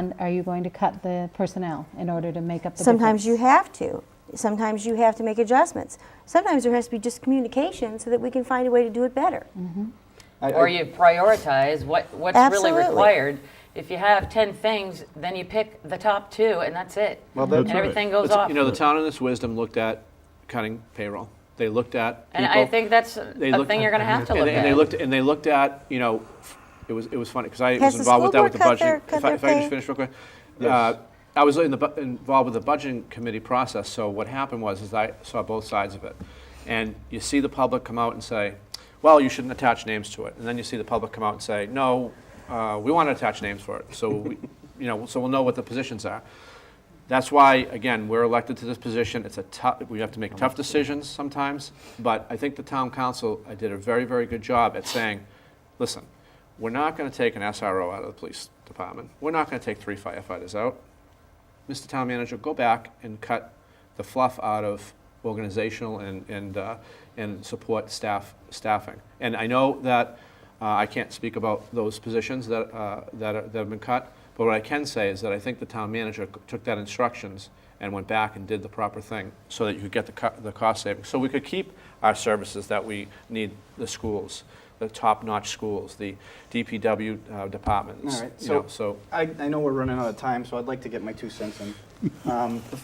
And are you going to cut the personnel in order to make up the Sometimes you difference? have to. Sometimes you have to make adjustments. Sometimes there has to be just communication so that we can find a way to do it better. Or you prioritize what's really Absolutely. required. If you have 10 things, then you pick the top 2 and that's it. Well, And that's right. everything goes It's- off. You know, the town in its wisdom looked at cutting payroll. They looked at And people. I think that's a thing you're going to have to look And at. they looked at, you know, it was funny because I Has was the involved with that school with the board cut budgeting. their If I can pay? just finish real quick. Yes. I was involved with the budgeting committee process. So what happened was I saw both sides of it, and you see the public come out and say, "Well, you shouldn't attach names to it," and then you see the public come out and say, "No, we want to attach names for it." So so we'll know what the positions are. That's why, again, we're elected to this position. It's we have to make tough decisions sometimes, but I think the town council did a very, very good job at saying, listen, we're not going to take an SRO out of the police department. We're not going to take 3 firefighters out. Mr. Town Manager, go back and cut the fluff out of organizational and support staffing. And I know that I can't speak about those positions that have been cut, but what I can say is that I think the town manager took that instructions and went back and did the proper thing so that you could get the cost savings. So we could keep our services that we need, the schools, the top-notch schools, the DPW departments. All right, you know, so I know we're running out of time, so I'd like to get my 2 cents in. The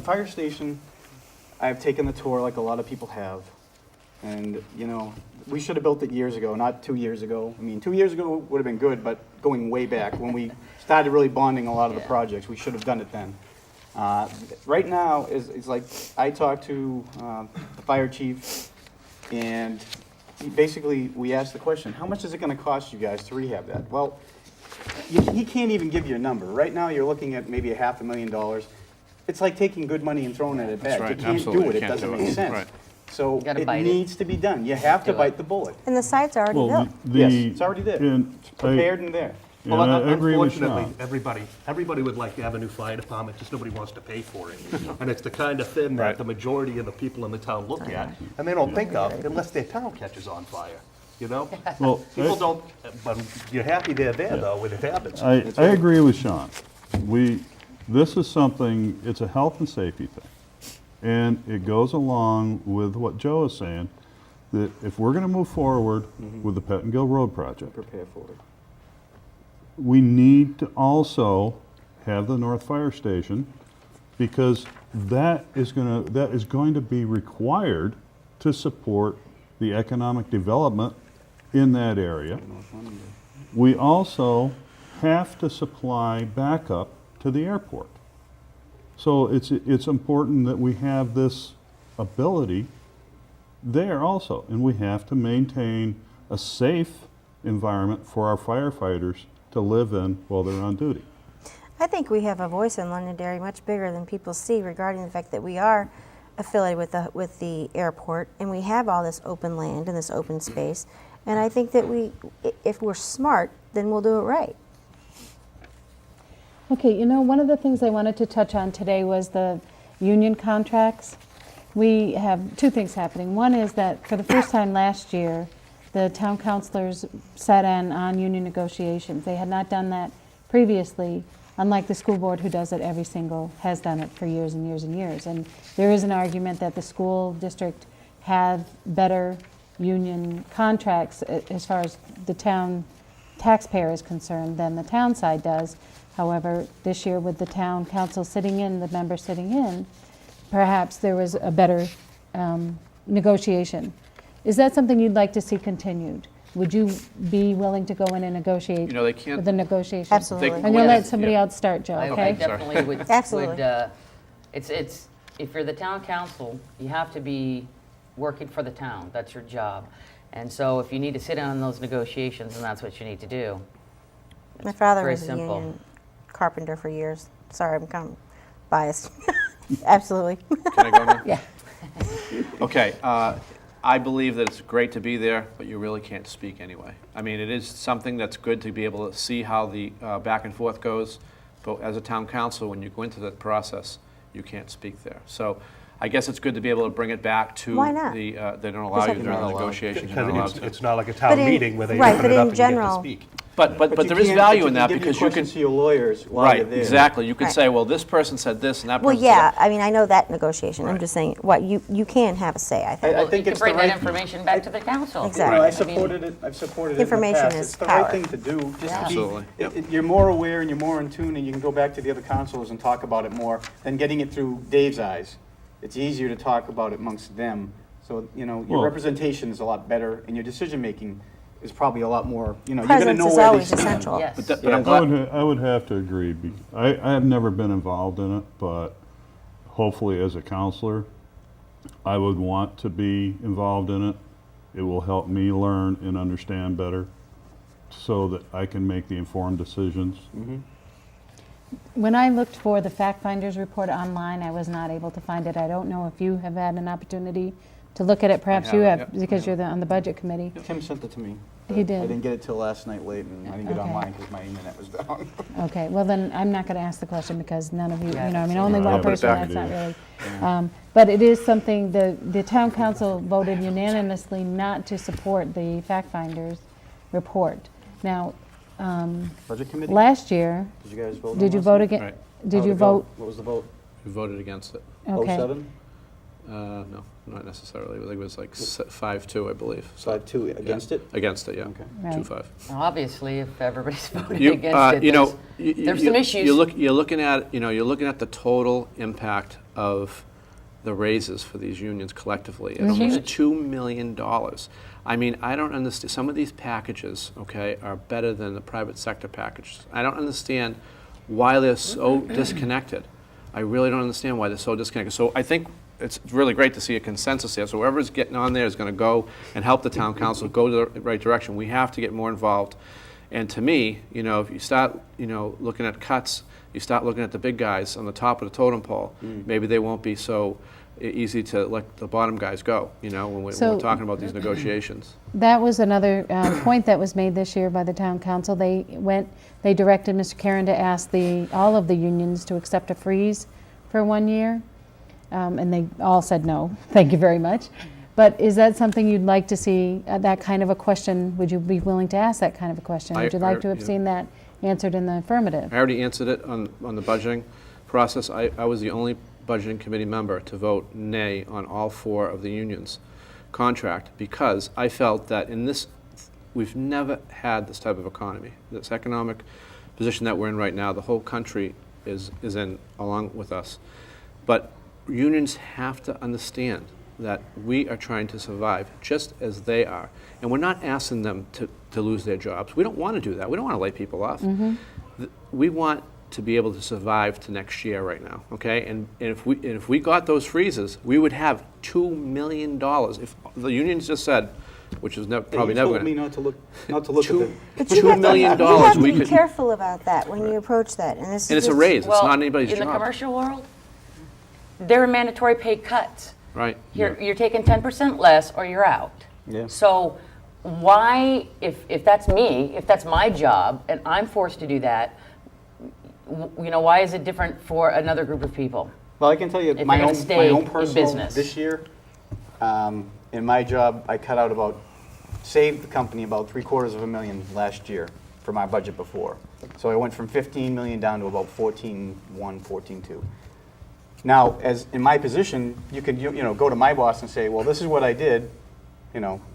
fire station, I've taken the tour like a lot of people have. And, you know, we should have built it years ago, not 2 years ago. I mean, 2 years ago would have been good, but going way back, when we started really bonding a lot of the projects, we should have done it then. Right now, is like, I talked to the fire chief, and basically, we asked the question, how much is it gonna cost you guys to rehab that? Well, he can't even give you a number. Right now, you're looking at maybe $500,000. It's like taking good money and throwing it at That's bad. right, You can't absolutely, do it, you it can't doesn't do make it. sense. Right. So You gotta it bite it. needs to be done. You have to Do it. bite the bullet. And the site's already built. Yes, it's already there. It's prepared and there. Oh, Well, uh, I agree with unfortunately, Sean. everybody would like to have a new fire department, just nobody wants to pay for it. And it's the kind of thing Right. that the majority of the people in the town look at, and they don't think of unless their town catches on fire, you know? Well, People don't, but you're happy they're there, though, when it happens. I agree with Sean. This is something, it's a health and safety thing. And it goes along with what Joe is saying, that if we're gonna move forward with the Pettingill Road project, Prepare for it. we need to also have the North Fire Station, because that is going to be required to support the economic development in that area. We also have to supply backup to the airport. So it's important that we have this ability there also, and we have to maintain a safe environment for our firefighters to live in while they're on duty. I think we have a voice in Londonderry much bigger than people see regarding the fact that we are affiliated with the airport, and we have all this open land and this open space. And I think that if we're smart, then we'll do it right. Okay, you know, one of the things I wanted to touch on today was the union contracts. We have 2 things happening. One is that for the first time last year, the town councilors sat in on union negotiations. They had not done that previously, unlike the school board, who does it has done it for years and years and years. And there is an argument that the school district had better union contracts as far as the town taxpayer is concerned than the town side does. However, this year with the town council sitting in, the members sitting in, perhaps there was a better negotiation. Is that something you'd like to see continued? Would you be willing to go in and negotiate You know, they can't- with the negotiation? Absolutely. I'm going to let Yeah. somebody else start, Joe, I okay? definitely would. Absolutely. It's if you're the town council, you have to be working for the town. That's your job. And so if you need to sit in on those negotiations, then that's what you need to do. My father very was a simple. union carpenter for years. Sorry, I'm kind of biased. Absolutely. Can I go now? Yeah. Okay, I believe that it's great to be there, but you really can't speak anyway. I mean, it is something that's good to be able to see how the back and forth goes, but as a town council, when you go into that process, you can't speak there. So I guess it's good to be able to bring it back to Why not? they don't allow you during the negotiations. You're not allowed Because to. it's not like a But town in- meeting where they right, open but it up in and you get to general- speak. But you there is can't- value but in that give your because you can, questions to your lawyers while you're right, there. exactly. You can Right. say, well, this person said this and that Well, person said yeah, that. I mean, I know that negotiation. I'm Right. just saying, what, you can have a say, I think. I Well, think you it's can bring the that right- information back to the council. Exactly. No, I I supported it, I've supported it in the Information past. is It's the power. right thing to do, just to be, Absolutely. you're more aware and you're more in tune, and you can go back to the other councilors and talk about it more than getting it through Dave's eyes. It's easier to talk about it amongst them, so, you know, your Well- representation is a lot better, and your decision-making is probably a lot more, you know, you're gonna Presence know is where they always stand. essential. Yes. But Yeah. I'm glad, I would have to agree. I have never been involved in it, but hopefully as a counselor, I would want to be involved in it. It will help me learn and understand better so that I can make the informed decisions. When I looked for the fact finders report online, I was not able to find it. I don't know if you have had an opportunity to look at it. Perhaps you haven't, have, yep. because you're on the budget committee. Tim sent it to me. He but did. I didn't get it till last night late, and I didn't get Okay. online because my internet was down. Okay, well then, I'm not gonna ask the question because none of you, Yeah, you know, I mean, that's- only Right, one I'll put it person, back that's to not you. really. But it is something, the town council voted unanimously not to support the fact finders report. Now, Budget committee? last year, Did you guys vote on did you last vote night? again? Right. Did How'd you it go? vote? What was the vote? we voted against it. Okay. 07? No, not necessarily. I think it was like 5-2, I believe. So, 5-2 against it? against it, yeah. Okay. Right. 2-5. Well, obviously, if everybody's voting You, against it, you know, there's some issues. You're looking at, you're looking at the total impact of the raises for these unions collectively at almost Huge. $2 million. I mean, I don't understand. Some of these packages, okay, are better than the private sector packages. I don't understand why they're so disconnected. I really don't understand why they're so disconnected. So I think it's really great to see a consensus here. So whoever's getting on there is going to go and help the town council go the right direction. We have to get more involved. And to me, if you start, looking at cuts, you start looking at the big guys on the top of the totem pole, maybe they won't be so easy to let the bottom guys go, when we're So- talking about these negotiations. That was another point that was made this year by the town council. They directed Mr. Karen to ask all of the unions to accept a freeze for 1 year, and they all said no, thank you very much. But is that something you'd like to see, that kind of a question? Would you be willing to ask that kind of a question? Would you like to have seen that answered in the affirmative? I already answered it on the budgeting process. I was the only budgeting committee member to vote nay on all 4 of the unions' contract because I felt that we've never had this type of economy. This economic position that we're in right now, the whole country is in along with us. But unions have to understand that we are trying to survive just as they are. And we're not asking them to lose their jobs. We don't want to do that. We don't want to lay people off. We want to be able to survive to next year right now, okay? And if we got those freezes, we would have $2 million. If the unions just said, which is probably never You told going me to. not to look at them. But you $2 million You have to we be could, careful about that when you approach that. And this and is it's a just- raise. It's Well, not anybody's in the job, commercial world, there are mandatory pay cuts. right? You're taking 10% less or you're out. Yeah. So why, if that's me, if that's my job, and I'm forced to do that, why is it different for another group of people? Well, I can tell you, If my you're own, gonna stay in personal, business. this year, in my job, I cut out saved the company about $750,000 last year from our budget before. So I went from 15 million down to about 14.1, 14.2. Now, as in my position, you could go to my boss and say, well, this is what I did,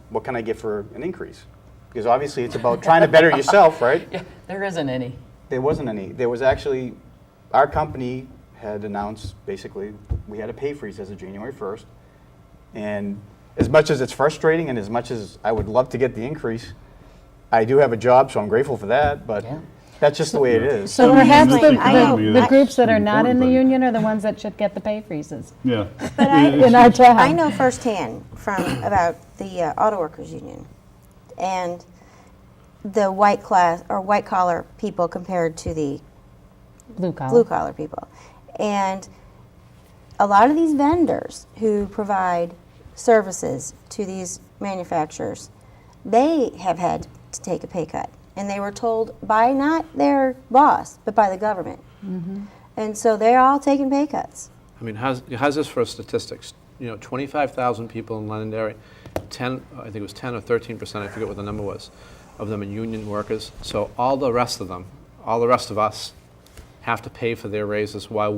what can I get for an increase? Because obviously it's about trying to better yourself, right? Yeah, there isn't any. There wasn't any. There was actually, our company had announced, basically, we had a pay freeze as of January 1st. And as much as it's frustrating and as much as I would love to get the increase, I do have a job, so I'm grateful for that, but Yeah. that's just the way it is. So I mean, perhaps this- I know. the groups that are not in Important the thing. union are the ones that should get the pay freezes Yeah. But I, in our town. I know firsthand about the auto workers union and the white collar people compared to the Blue collar. blue collar people. And a lot of these vendors who provide services to these manufacturers, they have had to take a pay cut. And they were told by not their boss, but by the government. And so they're all taking pay cuts. I mean, how's this for statistics? 25,000 people in Londonderry, I think it was 10 or 13%, I forget what the number was, of them are union workers. So all the rest of them, all the rest of us have to pay for their raises while